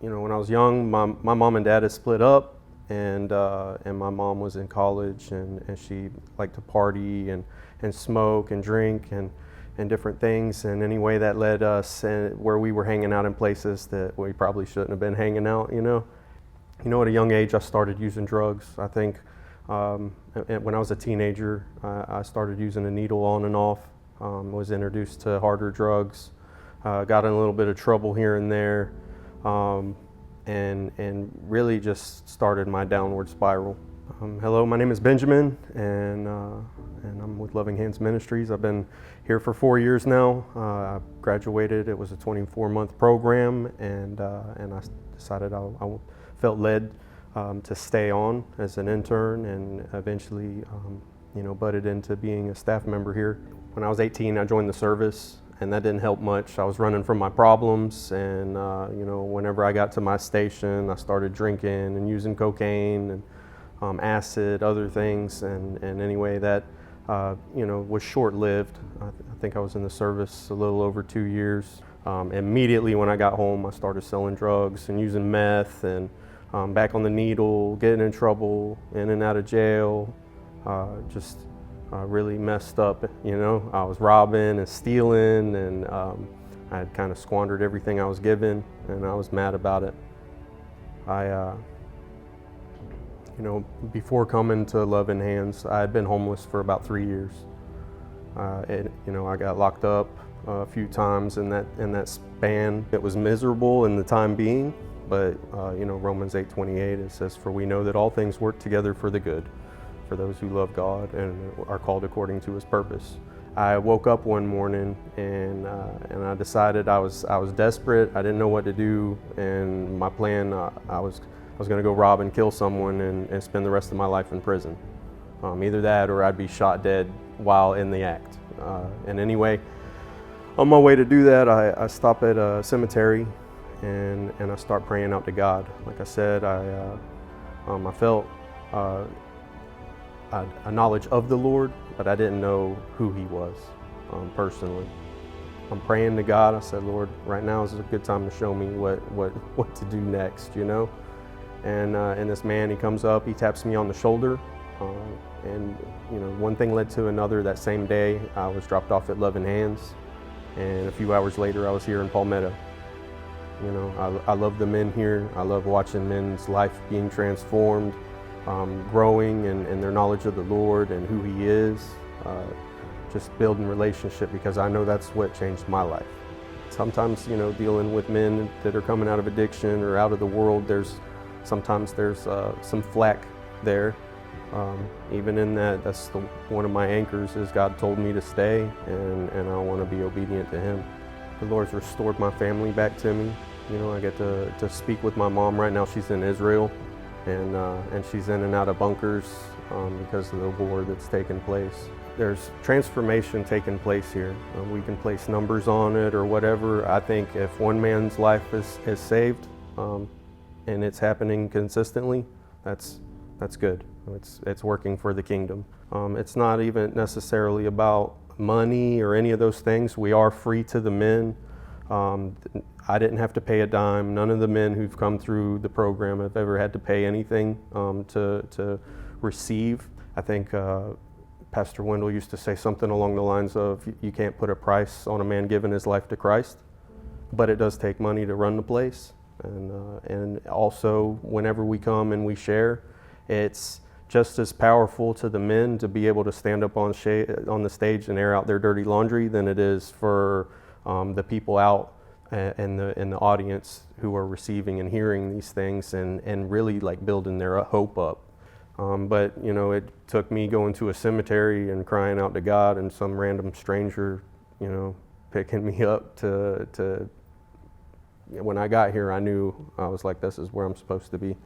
when I was young, my mom and dad had split up, and my mom was in college, and she liked to party and smoke and drink and different things. And anyway, that led us where we were hanging out in places that we probably shouldn't have been hanging out. At a young age, I started using drugs. I think when I was a teenager, I started using a needle on and off. Was introduced to harder drugs. Got in a little bit of trouble here and there. And really just started my downward spiral. Hello, my name is Benjamin, and I'm with Loving Hands Ministries. I've been here for 4 years now. I graduated. It was a 24-month program, and I decided I felt led to stay on as an intern, and eventually, butted into being a staff member here. When I was 18, I joined the service, and that didn't help much. I was running from my problems, and whenever I got to my station, I started drinking and using cocaine and acid, other things, and anyway, that was short-lived. I think I was in the service a little over 2 years. Immediately when I got home, I started selling drugs and using meth, and back on the needle, getting in trouble, in and out of jail, just really messed up. I was robbing and stealing, and I had kind of squandered everything I was given, and I was mad about it. Before coming to Loving Hands, I had been homeless for about 3 years. I got locked up a few times in that span. It was miserable in the time being, but Romans 8:28, it says, "For we know that all things work together for the good, for those who love God and are called according to His purpose." I woke up one morning and I decided I was desperate. I didn't know what to do, and my plan, I was going to go rob and kill someone and spend the rest of my life in prison. Either that or I'd be shot dead while in the act. And anyway, on my way to do that, I stop at a cemetery and I start praying out to God. Like I said, I felt a knowledge of the Lord, but I didn't know who He was personally. I'm praying to God. I said, "Lord, right now is a good time to show me what to do next," And this man, he comes up, he taps me on the shoulder, and one thing led to another. That same day, I was dropped off at Loving Hands, and a few hours later, I was here in Palmetto. I love the men here. I love watching men's life being transformed, growing in their knowledge of the Lord and who He is, just building relationship, because I know that's what changed my life. Sometimes, dealing with men that are coming out of addiction or out of the world, sometimes there's some flack there. Even in that, that's one of my anchors is God told me to stay, and I want to be obedient to Him. The Lord's restored my family back to me. I get to speak with my mom right now. She's in Israel, and she's in and out of bunkers because of the war that's taken place. There's transformation taking place here. We can place numbers on it or whatever. I think if one man's life is saved, and it's happening consistently, that's good. It's working for the kingdom. It's not even necessarily about money or any of those things. We are free to the men. I didn't have to pay a dime. None of the men who've come through the program have ever had to pay anything to receive. I think Pastor Wendell used to say something along the lines of, "You can't put a price on a man giving his life to Christ," but it does take money to run the place. And also, whenever we come and we share, it's just as powerful to the men to be able to stand up on the stage and air out their dirty laundry than it is for the people out in the audience who are receiving and hearing these things and really like building their hope up. But it took me going to a cemetery and crying out to God, and some random stranger, picking me up to when I got here, I knew I was like, this is where I'm supposed to be.